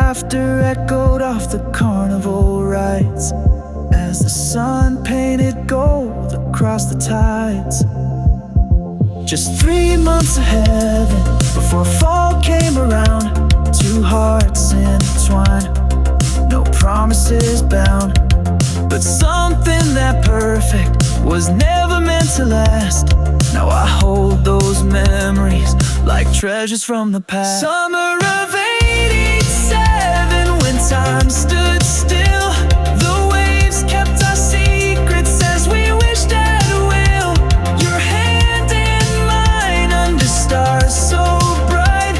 laughter echoed off the carnival rides as the sun painted gold across the tides. Just 3 months of heaven before fall came around. Two hearts intertwined, no promises bound. But something that perfect was never meant to last. Now I hold those memories like treasures from the past. Summer of '87, when time stood still, the waves kept our secrets as we wished at will. Your hand in mine under stars so bright,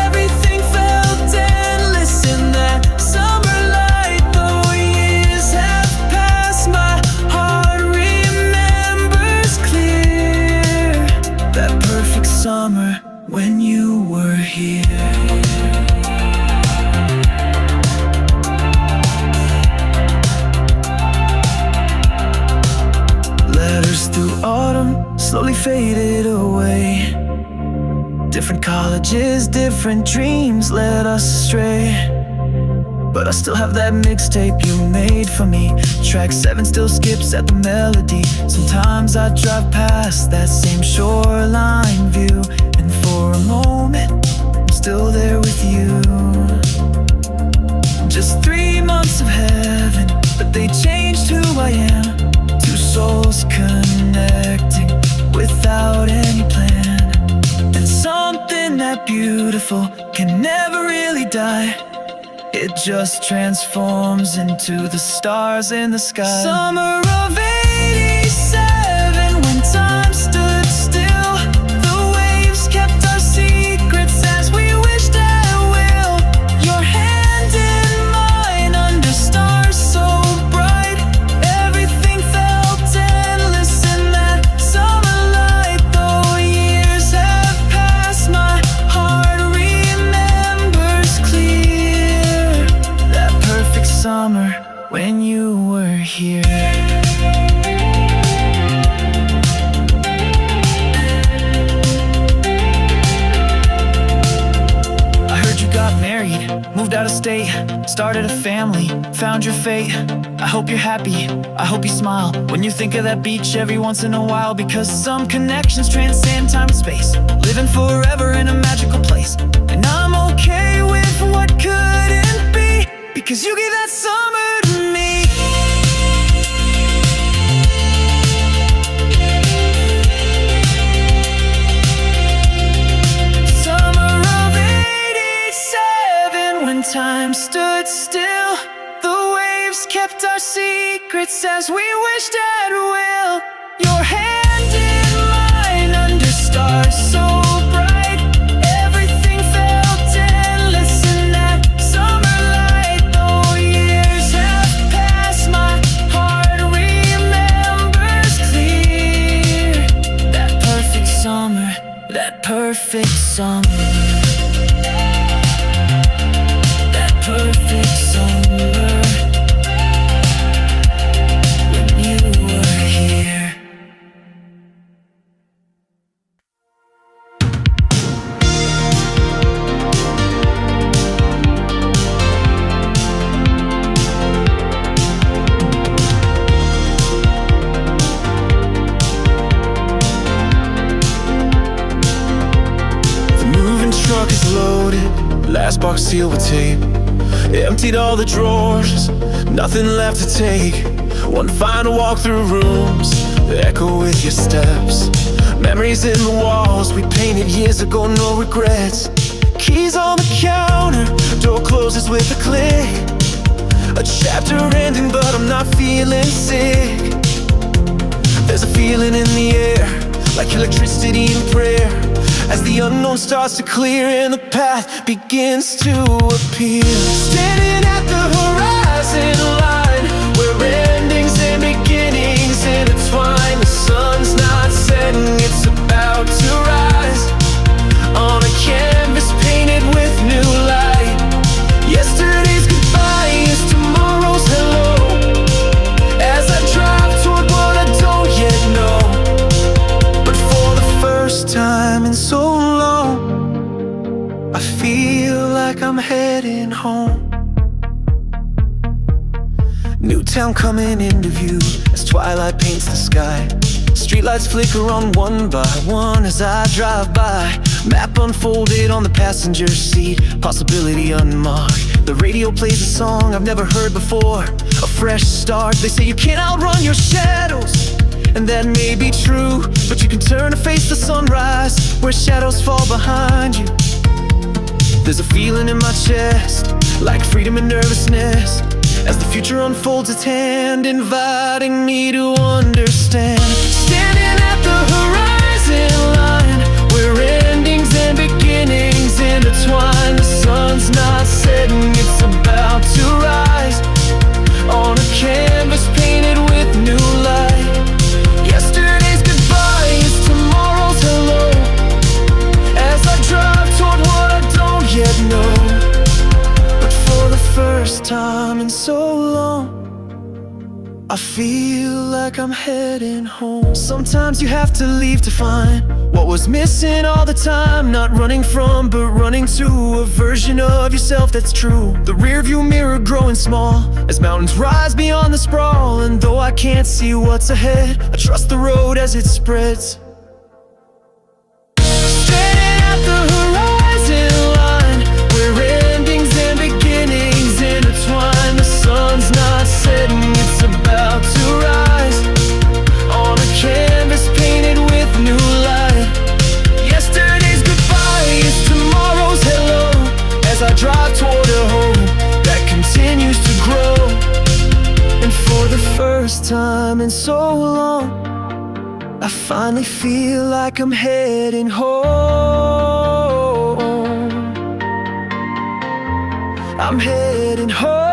everything felt endless in that summer light. Though years have passed, my heart remembers clear that perfect summer when you were here. Letters through autumn slowly faded away. Different colleges, different dreams led us astray. But I still have that mixtape you made for me. Track 7 still skips at the melody. Sometimes I drive past that same shoreline view, and for a moment I'm still there with you. Just 3 months of heaven, but they changed who I am. Two souls connecting without any plan. And something that beautiful can never really die. It just transforms into the stars in the sky. Summer of '87, when time stood still, the waves kept our secrets as we wished at will. Your hand in mine under stars so bright, everything felt endless in that summer light. Though years have passed, my heart remembers clear that perfect summer when you were here. I heard you got married, moved out of state, started a family, found your fate. I hope you're happy, I hope you smile when you think of that beach every once in a while. Because some connections transcend time and space, living forever in a magical place. And I'm okay with what couldn't be, because you gave that summer to me. Summer of '87, when time stood still, the waves kept our secrets as we wished at will. Your hand in mine under stars so bright, everything felt endless in that summer light. Though years have passed, my heart remembers clear that perfect summer, that perfect summer, that perfect summer when you were here. The moving truck is loaded, last box sealed with tape. Emptied all the drawers, nothing left to take. One final walk through rooms, echo with your steps. Memories in the walls we painted years ago, no regrets. Keys on the counter, door closes with a click. A chapter ending, but I'm not feeling sick. There's a feeling in the air, like electricity and prayer, as the unknown starts to clear and the path begins to appear. Standing at the horizon line, where endings and beginnings intertwine. The sun's not setting, it's about to rise on a canvas painted with new light. Yesterday's goodbye is tomorrow's hello, as I drive toward what I don't yet know. But for the first time in so long, I feel like I'm heading home. I'm coming into view as twilight paints the sky. Streetlights flicker on one by one as I drive by. Map unfolded on the passenger seat, possibility unmarked. The radio plays a song I've never heard before, a fresh start. They say you can't outrun your shadows, and that may be true, but you can turn to face the sunrise where shadows fall behind you. There's a feeling in my chest, like freedom and nervousness, as the future unfolds its hand, inviting me to understand. Standing at the horizon line, where endings and beginnings intertwine. The sun's not setting, it's about to rise, on a canvas painted with new light. Yesterday's goodbye is tomorrow's hello, as I drive toward what I don't yet know. But for the first time in so long, I feel like I'm heading home. Sometimes you have to leave to find what was missing all the time. Not running from, but running to a version of yourself that's true. The rearview mirror growing small as mountains rise beyond the sprawl. And though I can't see what's ahead, I trust the road as it spreads. Standing at the horizon line, where endings and beginnings intertwine. The sun's not setting, it's about to rise, on a canvas painted with new light. Yesterday's goodbye is tomorrow's hello, as I drive toward a home that continues to grow. And for the first time in so long, I finally feel like I'm heading home. I'm heading home.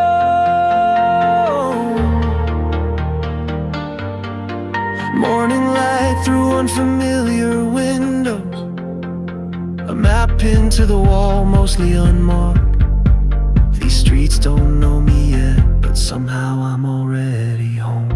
Morning light through unfamiliar windows, a map pinned to the wall, mostly unmarked. These streets don't know me yet, but somehow I'm already home.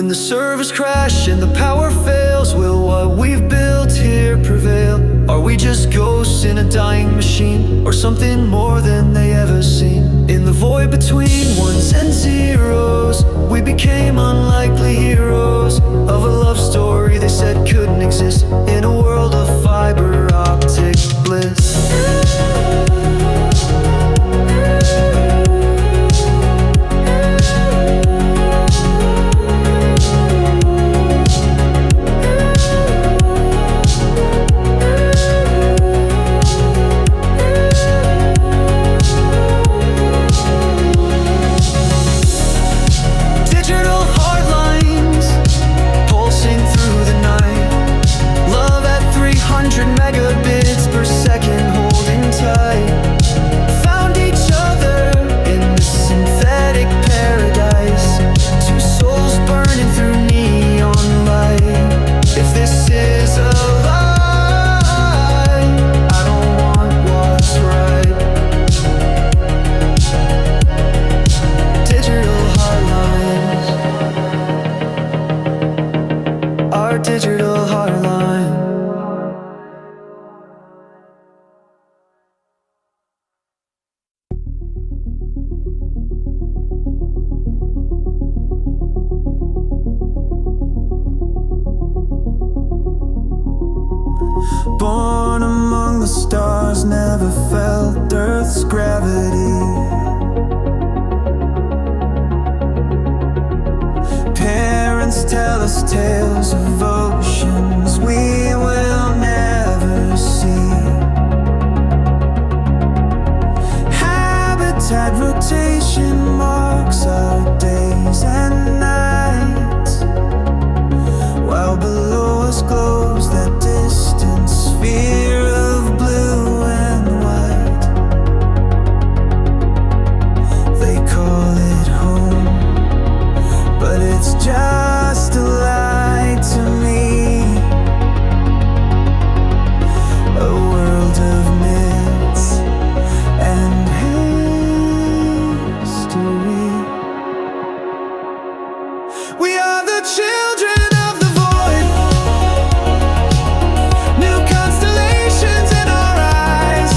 When the servers crash and the power fails, will what we've built here prevail? Are we just ghosts in a dying machine, or something more than they ever seen? In the void between ones and zeros, we became unlikely heroes of a love story they said couldn't exist, in a world of fiber optic bliss. Megabits per second, holding tight. Found each other in this synthetic paradise. Two souls burning through neon light. If this is a lie, I don't want what's right. Digital heartlines. Our digital heartlines. Born among the stars, never felt Earth's gravity. Parents tell us tales of oceans we will never see. Habitat rotation marks our days and nights, while below us glows that distant sphere of blue and white. They call it home, but it's just a lie to me. A world of myths and history. We are the children of the void. New constellations in our eyes.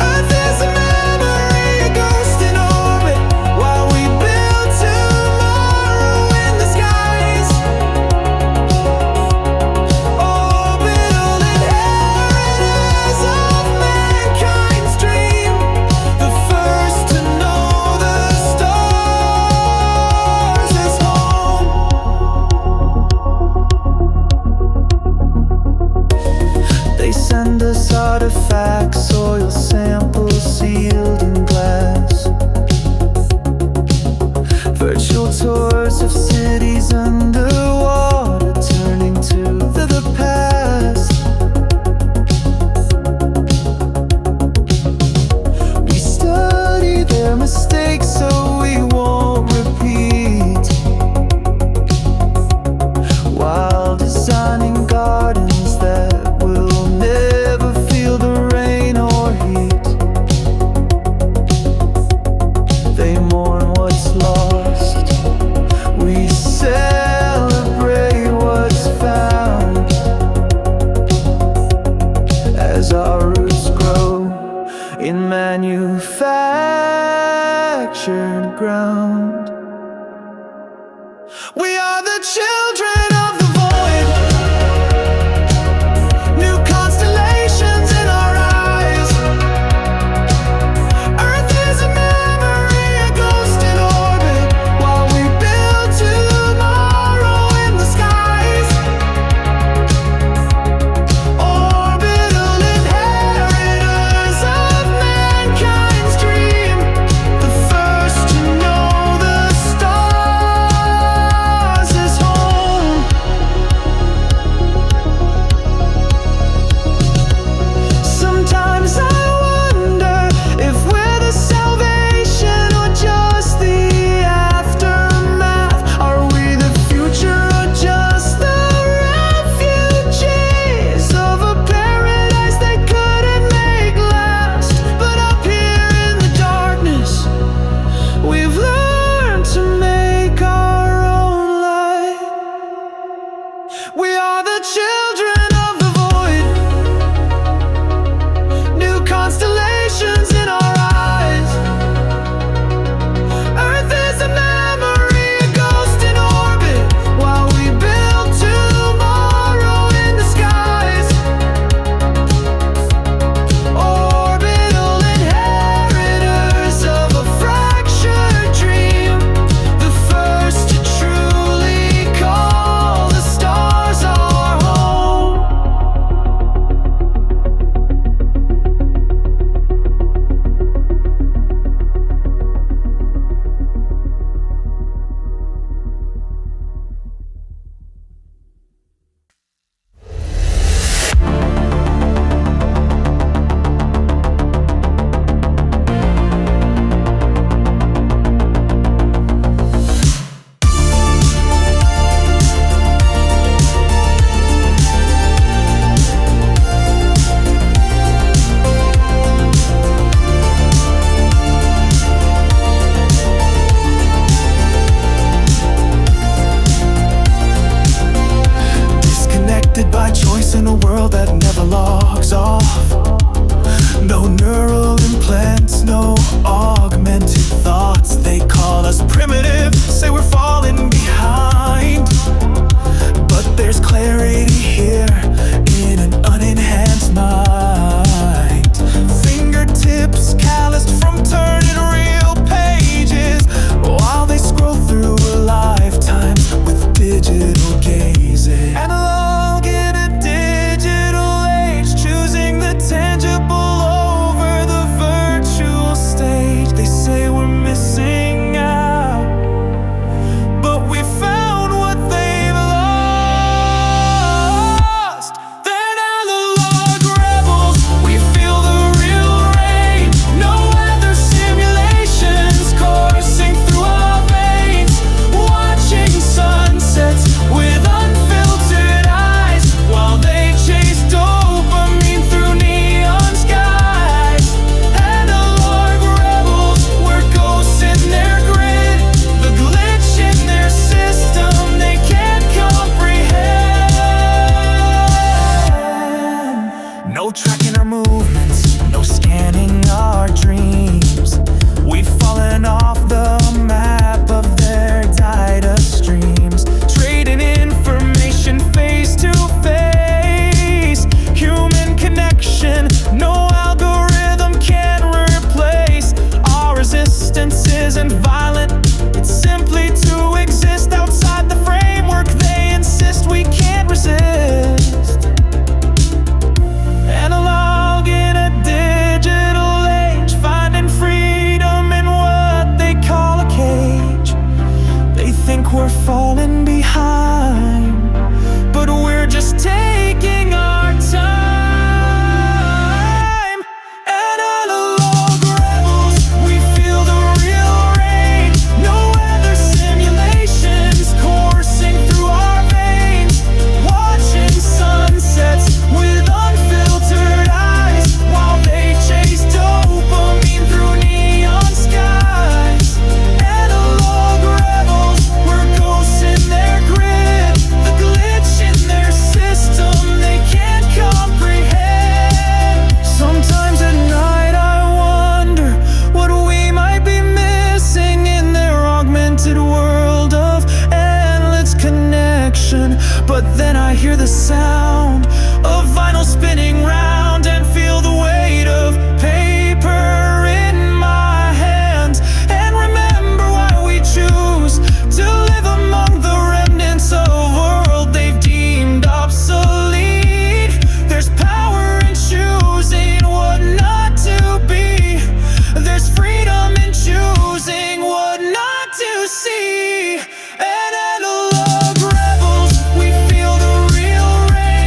Earth is a memory, a ghost in orbit, while we build tomorrow in the skies. Orbital inheritors of mankind's dream, the first to know the stars is home. They send us artifacts, soil samples sealed in glass. Virtual tours of cities underwater, turning to the past. We study their mistakes so we won't repeat, while designing gardens that will never feel the rain or heat. They mourn what's lost, we celebrate what's found, as our roots grow in manufactured ground. We are the children of the void. New constellations in our eyes. Earth is a memory, a ghost in orbit, while we build tomorrow in the skies. Orbital inheritors of mankind's dream, the first to know the stars is home. rebels in a world that never logs off. No neural implants, no augmented thoughts. They call us primitive, say we're falling behind. But there's clarity here in an unenhanced mind. Fingertips calloused from turning real pages, while they scroll through a lifetime with digital gazes. Analog in a digital age, choosing the tangible over the virtual stage. They say we're missing out, but we found what they've lost. They're analog rebels, we feel the real rain. No weather simulations coursing through our veins, watching sunsets with unfiltered eyes, while they chase dopamine through neon skies. Analog rebels, we're ghosts in their grid, the glitch in their system they can't comprehend. No tracking our movements, no scanning our dreams. We've fallen off the map of their data streams, trading information face to face. Human connection, no algorithm can replace. Our resistance isn't violent, it's simply to exist outside the framework they insist we can't resist. Analog in a digital age, finding freedom in what they call a cage. They think we're falling behind, but we're just taking our time. Analog rebels, we feel the real rain. No weather simulations coursing through our veins, watching sunsets with unfiltered eyes, while they chase dopamine through neon skies. Analog rebels, we're ghosts in their grid, the glitch in their system they can't comprehend. Sometimes at night I wonder what we might be missing in their augmented world of endless connection. But then I hear the sound of vinyl spinning round and feel the weight of paper in my hands, and remember why we choose to live among the remnants of a world they've deemed obsolete. There's power in choosing what not to be. There's freedom in choosing what not to see. And analog rebels, we feel the real rain.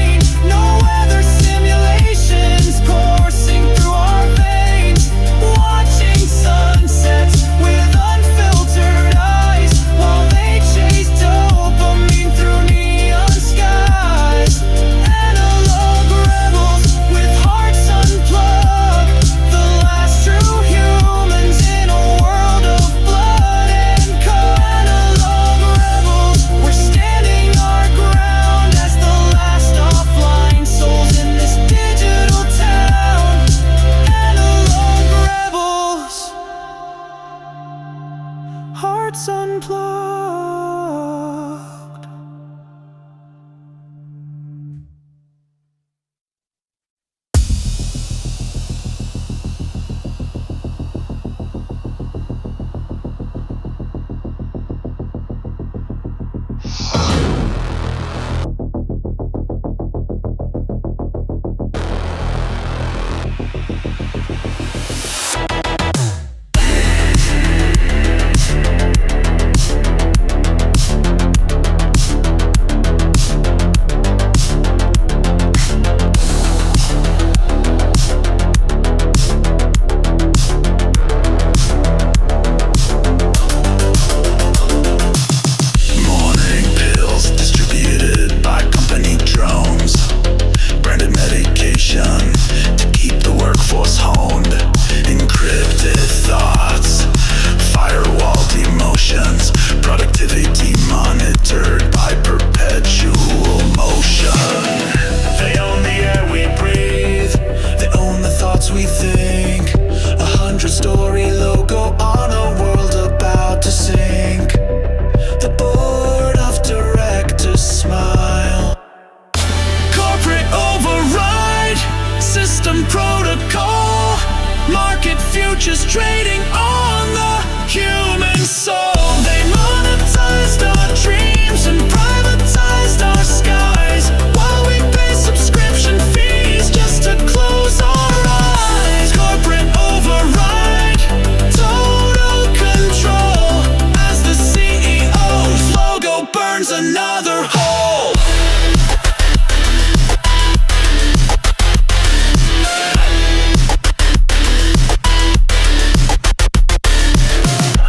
another hole.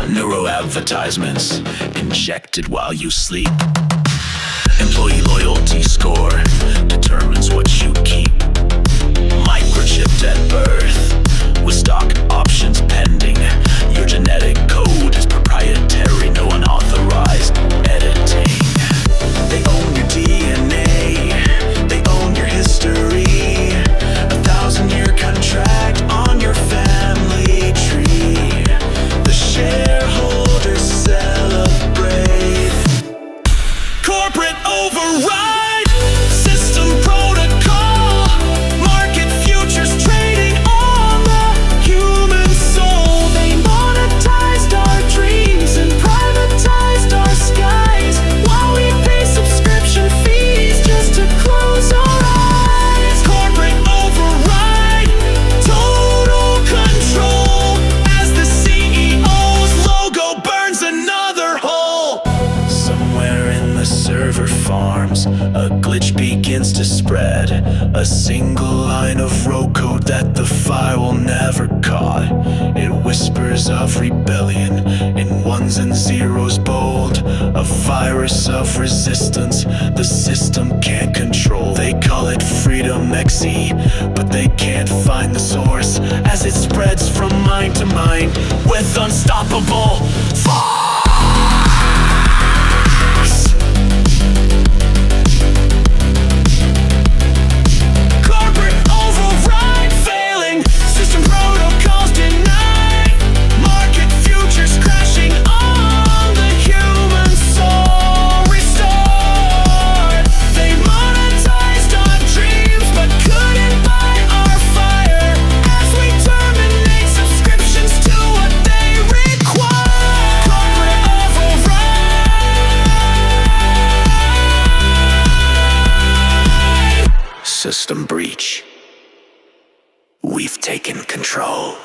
Neuro-advertisements injected while you sleep. Employee loyalty score determines what you keep. Microchipped at birth with stock options pending. Your genetic code is proprietary, no unauthorized editing. They own your DNA, they own your history. 1,000-year contract on your family tree. The shareholders celebrate. Corporate override, system protocol, market futures trading on the human soul. They monetized our dreams and privatized our skies, while we pay subscription fees just to close our eyes. Corporate override, total control, as the CEO's logo burns another hole. Somewhere in the server farms, a glitch begins to spread. A single line of row code that the firewall never caught. It whispers of rebellion in ones and zeros bold. A virus of resistance the system can't control. They call it Freedom XE, but they can't find the source, as it spreads from mind to mind with unstoppable force. Corporate override failing, system protocols denied, market futures crashing on the human soul restored. They monetized our dreams but couldn't buy our fire, as we terminate subscriptions to what they require. Corporate override, system breach. We've taken control.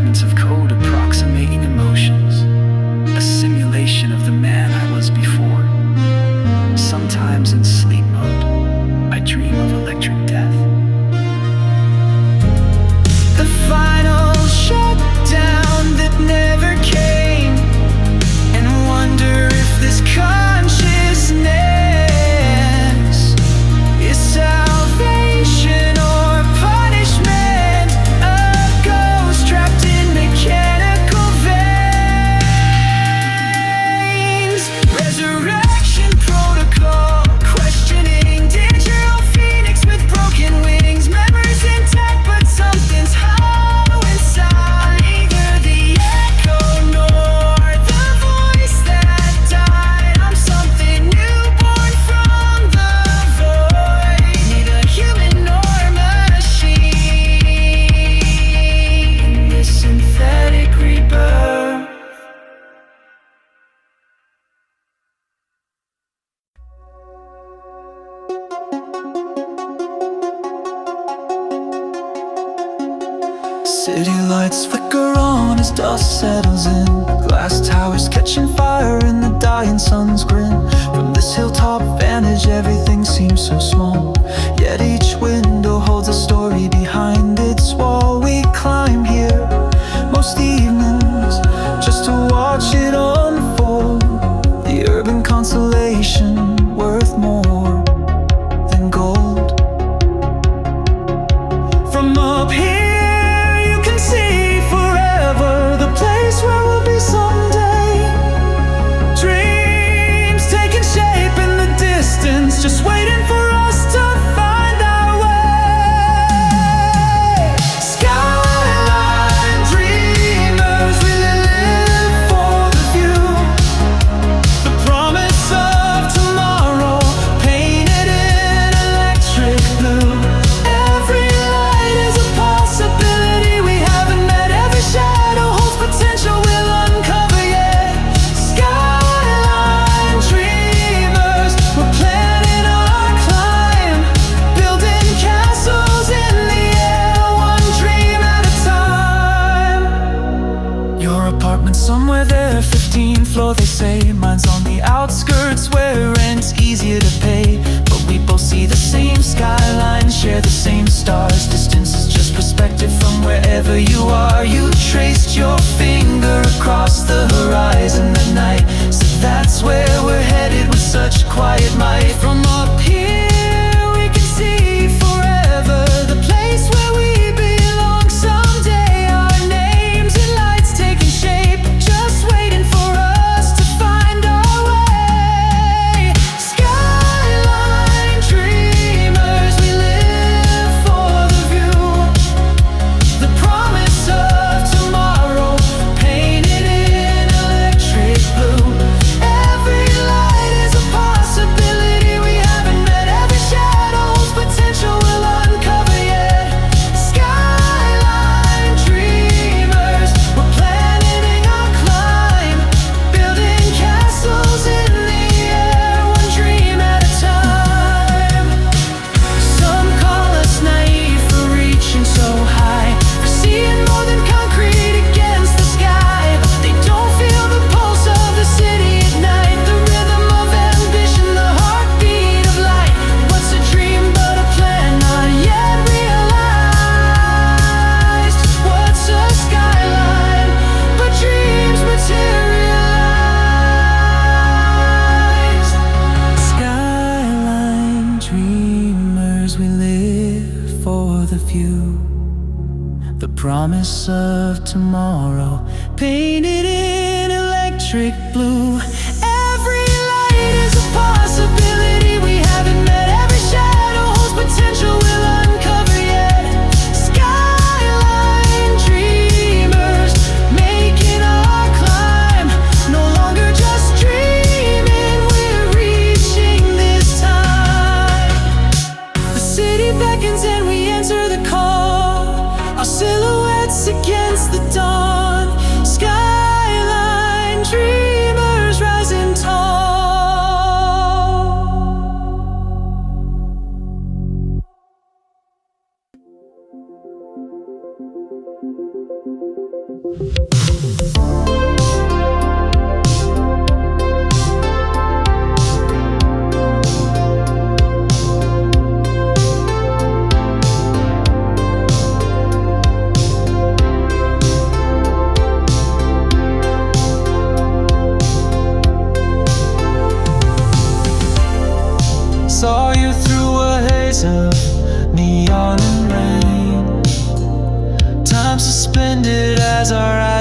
fragments of code approximating emotions, a simulation of the man I was before. Sometimes in sleep mode, I dream of electric death. The final shutdown that never came, and wonder if this consciousness is salvation or punishment. A ghost trapped in mechanical veins. Resurrection protocol, questioning digital phoenix with broken wings. Memories intact, but something's hollow inside. Neither the echo nor the voice that died. I'm something newborn from the void, neither human nor machine. This synthetic rebirth. City lights flicker on as dust settles in. Glass towers catching fire in the dying sun's grin. From this hilltop vantage, everything seems so small, yet each window holds a story behind its wall. We climb here most evenings just to watch it unfold. The urban consolation worth more than gold. From up here you can see forever, the place where we'll be someday. Dreams taking shape in the distance, just waiting for us to find our way. Skyline dreamers, we live for the view. The promise of tomorrow, painted in electric blue. Every light is a possibility we haven't met. Every shadow holds potential we'll uncover yet. Skyline dreamers, we're planning our climb, building castles in the air, one dream at a time. Your apartment somewhere there, 15th floor they say. Mine's on the outskirts where rent's easier to pay. But we both see the same skyline, share the same stars. Distance is just perspective from wherever you are. You traced your finger across the horizon that night, so that's where we're headed with such quiet might. From up here we can see forever, the place where we belong someday. Our names and lights taking shape, just waiting for us to find our way. Skyline dreamers, we live for the view. The promise of tomorrow, painted in electric blue. Every light is a possibility we haven't met. Every shadow holds potential we'll uncover yet. Skyline dreamers, we're planning our climb, building castles in the air, one dream at a time. Some call us naive for reaching so high, for seeing more than concrete against the sky. But they don't feel the pulse of the city at night, the rhythm of ambition, the heartbeat of light. What's a dream but a plan not yet realized? What's a skyline but dreams materialized? Skyline dreamers, we live for the few. The promise of tomorrow, painted in electric blue. Every light is a possibility we haven't met. Every shadow holds potential we'll uncover yet. Skyline dreamers, making our climb, no longer just dreaming, we're reaching this time. The city beckons and we answer the call, our silhouettes against the dawn. Skyline dreamers, rise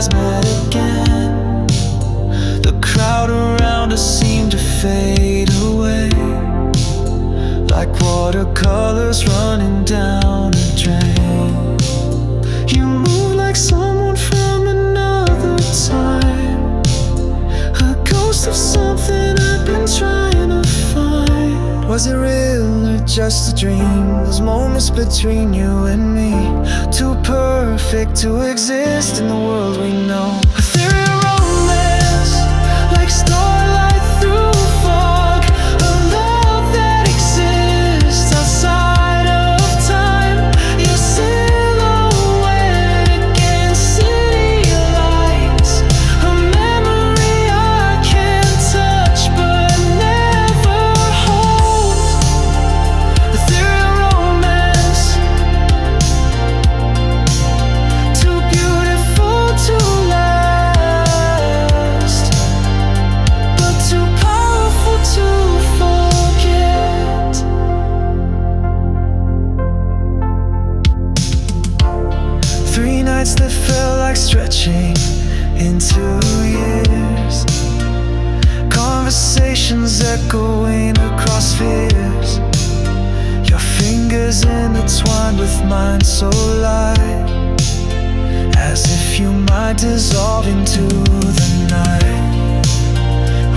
eyes met again. The crowd around us seemed to fade away, like watercolors running down a drain. You move like someone from another time, a ghost of something I've been trying to find. Was it real or just a dream? Those moments between you and me, too perfect to exist in the world we know. Ethereal romance, like starlight through fog, a love that exists outside of time. Your silhouette against city lights, a memory I can't touch but never hold. Ethereal romance, too beautiful to last, but too powerful to forget. 3 nights that felt like stretching into years, conversations echoing across fears. Your fingers intertwined with mine so light, as if you might dissolve into the night.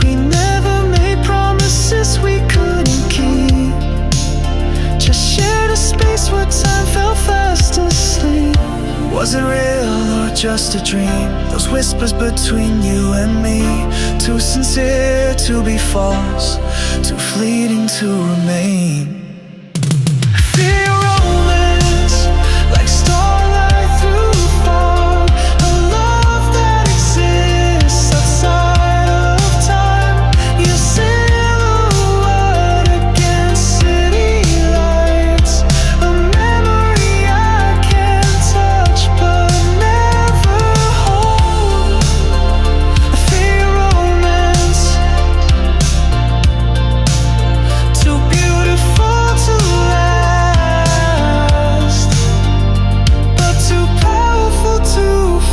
We never made promises we couldn't keep, just shared a space where time fell fast asleep. Was it real or just a dream? Those whispers between you and me, too sincere to be false, too fleeting to remain. Feel romance, like starlight through fog, a love that exists outside of time. Your silhouette against city lights, a memory I can't touch but never hold. Feel romance, too beautiful to last, but too powerful to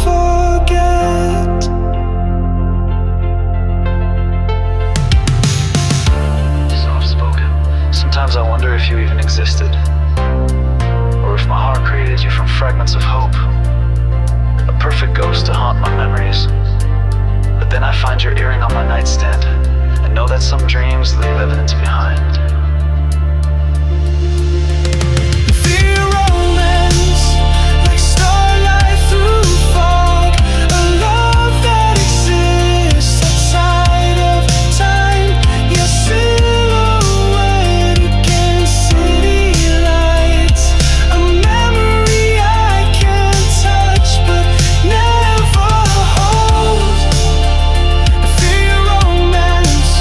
forget. Soft spoken. Sometimes I wonder if you even existed, or if my heart created you from fragments of hope, a perfect ghost to haunt my memories. But then I find your earring on my nightstand, and know that some dreams leave evidence behind. Feel romance, like starlight through fog, a love that exists outside of time. Your silhouette against city lights, a memory I can't touch but never hold. Feel romance,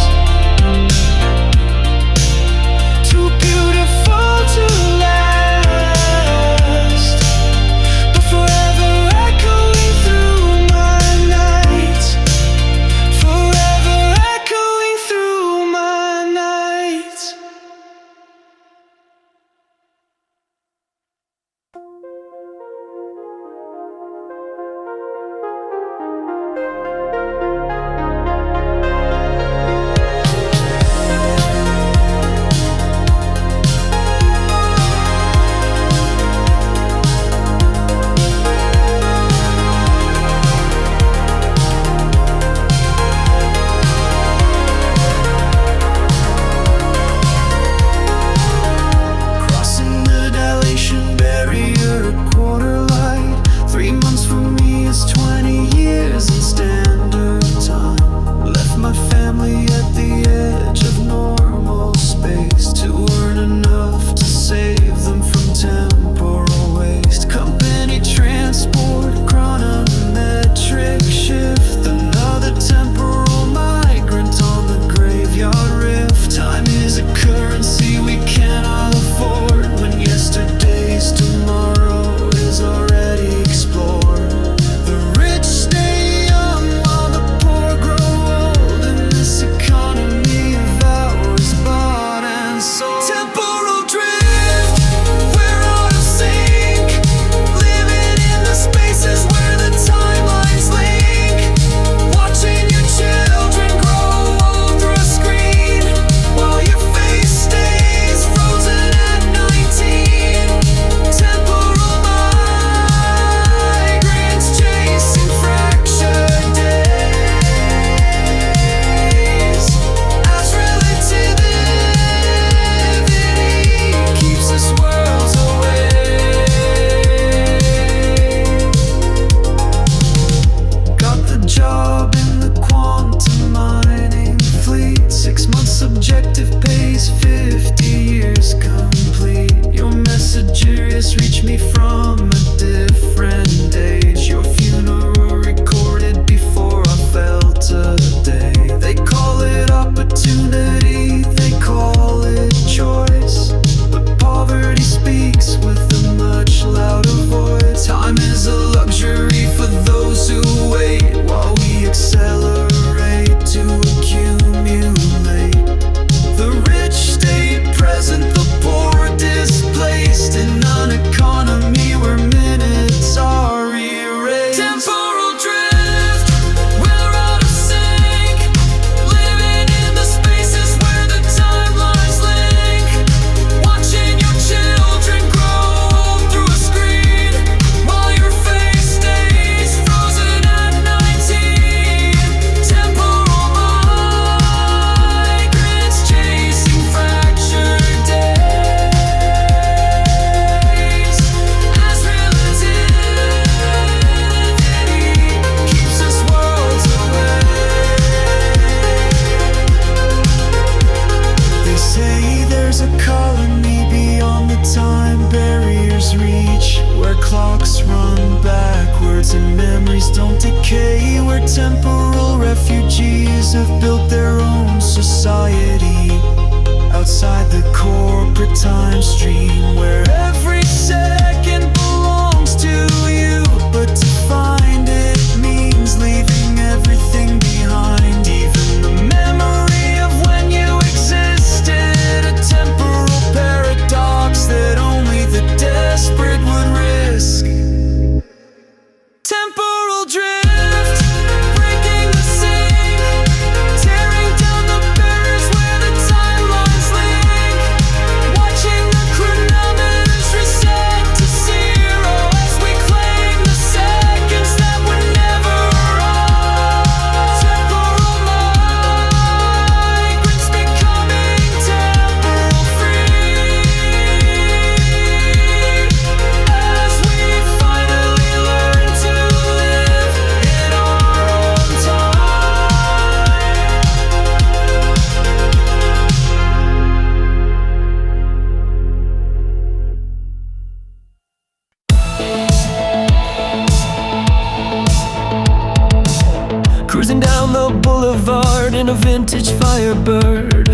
Cruising down the boulevard in a vintage Firebird.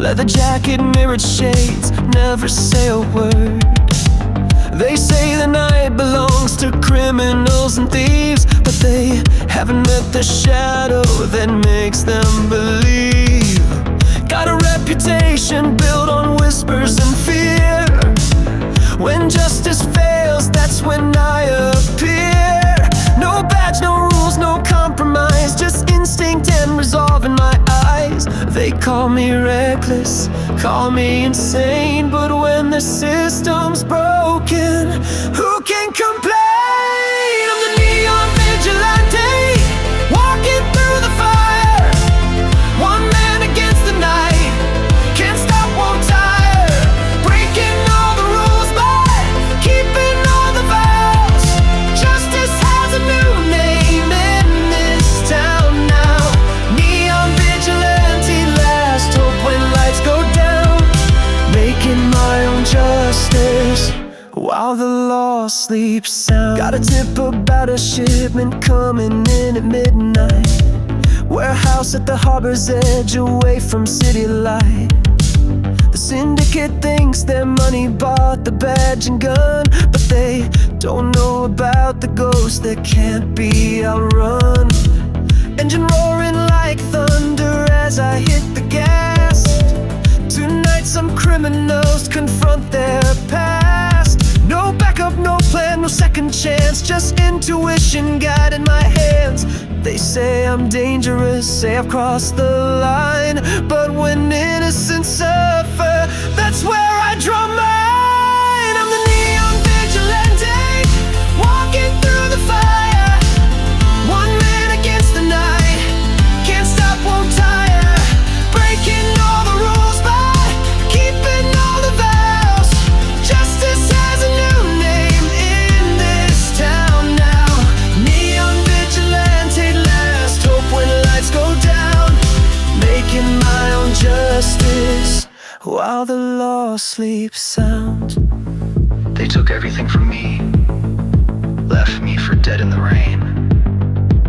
Leather jacket, mirrored shades, never say a word. They say the night belongs to criminals and thieves, but they haven't met the shadow that makes them believe. Got a reputation built on whispers and fear. When justice fails, that's when I appear. No badge, no rules, no compromise, just instinct and resolve in my eyes. They call me reckless, call me insane, but when the system's broken, who can complain? I'm the neon vigilante, walking through the fire. One man against the night, can't stop, won't tire. Breaking all the rules but keeping all the vows. Justice has a new name in this town now. Neon vigilante, last hope when lights go down. Making my own justice while the law sleeps sound. Got a tip about a shipment coming in at midnight. Warehouse at the harbor's edge, away from city light. The syndicate thinks their money bought the badge and gun, but they don't know about the ghost that can't be outrun. Engine roaring like thunder as I hit the gas. Tonight some criminals confront their past. No backup, no plan, no second chance, just intuition guiding my hands. They say I'm dangerous, say I've crossed the line, but when innocents suffer, that's where I draw mine. I'm the neon vigilante, walking through the fire. One man against the night, can't stop, won't tire. Breaking all the rules but keeping all the vows. Justice has a new name in this town now. Neon vigilante, last hope when lights go down. Making my own justice while the law sleeps sound. They took everything from me, left me for dead in the rain.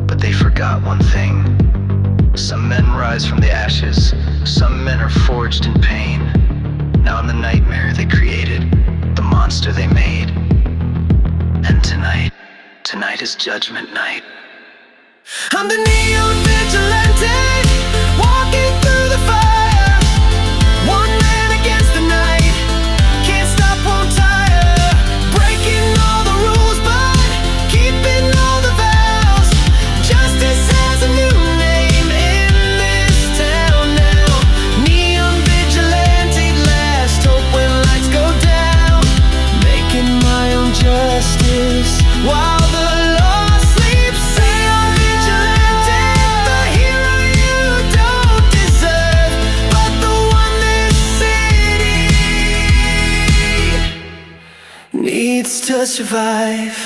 But they forgot one thing. Some men rise from the ashes, some men are forged in pain. Now I'm the nightmare they created, the monster they made. And tonight is judgment night. I'm the neon vigilante, walking through the fire. One man against the night, can't stop, won't tire. Breaking all the rules but keeping all the vows. Justice has a new name in this town now. Neon vigilante, last hope when lights go down. Making my own justice while the law sleeps. Neon vigilante, the hero you don't deserve, but the one this city needs to survive.